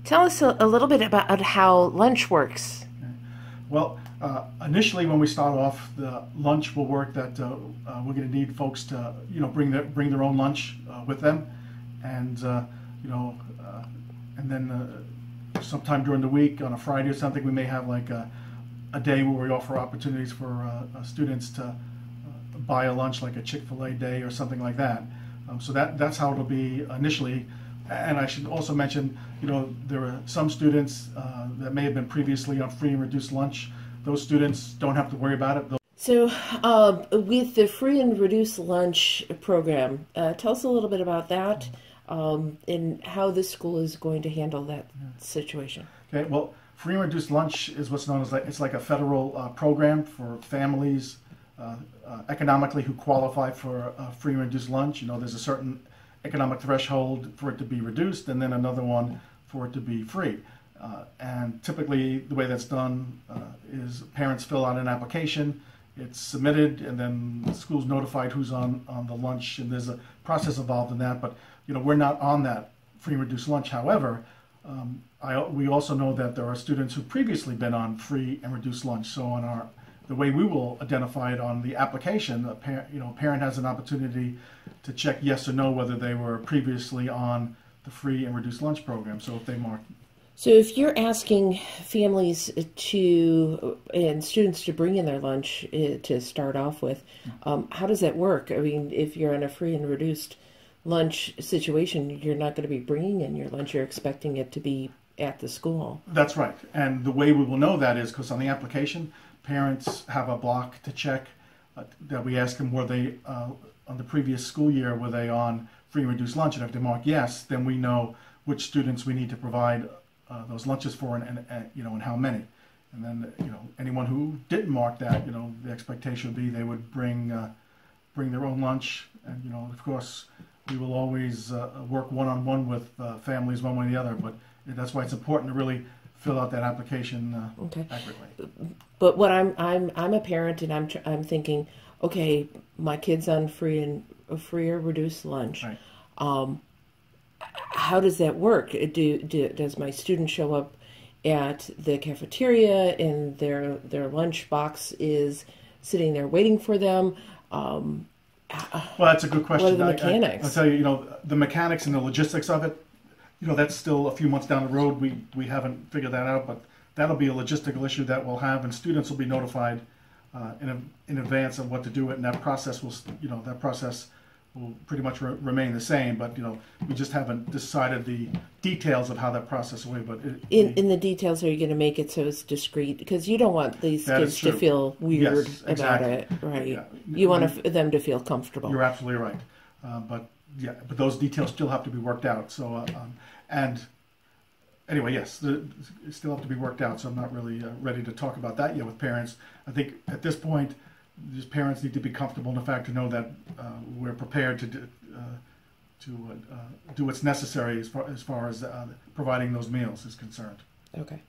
Tell us a little bit about how lunch works. Well, initially when we start off, the lunch will work that we're going to need folks to, bring their own lunch with them, and and then sometime during the week on a Friday or something, we may have like a day where we offer opportunities for students to buy a lunch, like a Chick-fil-A day or something like that. So that's how it'll be initially. And I should also mention, there are some students that may have been previously on free and reduced lunch. Those students don't have to worry about it. So with the free and reduced lunch program, tell us a little bit about that and how this school is going to handle that situation. Okay, well, free and reduced lunch is what's known as it's like a federal program for families economically who qualify for free and reduced lunch. There's a certain economic threshold for it to be reduced, and then another one for it to be free. And typically the way that's done is parents fill out an application, it's submitted, and then the school's notified who's on the lunch, and there's a process involved in that. But we're not on that free and reduced lunch. However, we also know that there are students who've previously been on free and reduced lunch. So on the way we will identify it on the application, a parent has an opportunity to check yes or no whether they were previously on the free and reduced lunch program. So if they mark. So if you're asking families and students to bring in their lunch to start off with, how does that work? I mean, if you're in a free and reduced lunch situation, you're not going to be bringing in your lunch. You're expecting it to be at the school. That's right. And the way we will know that is because on the application, parents have a block to check that we ask them, were they on the previous school year, were they on free and reduced lunch? And if they mark yes, then we know which students we need to provide those lunches for and how many. And then anyone who didn't mark that, the expectation would be they would bring their own lunch. And of course we will always work one-on-one with families one way or the other, but that's why it's important to really fill out that application accurately. But what I'm a parent, and I'm thinking, okay, my kid's on free or reduced lunch. Right. How does that work? Does my student show up at the cafeteria and their lunch box is sitting there waiting for them? Well, that's a good question. What are the mechanics? I'll tell you, the mechanics and the logistics of it, that's still a few months down the road. We haven't figured that out, but that'll be a logistical issue that we'll have, and students will be notified in advance of what to do. And that process will pretty much remain the same. But we just haven't decided the details of how that process will be. But in the details, are you going to make it so it's discreet? Because you don't want these kids to feel weird about it, right? Yeah. You want them to feel comfortable. You're absolutely right. But those details still have to be worked out. So and anyway, yes, it still have to be worked out. So I'm not really ready to talk about that yet with parents. I think at this point, these parents need to be comfortable in the fact to know that we're prepared to do what's necessary as far as providing those meals is concerned. Okay.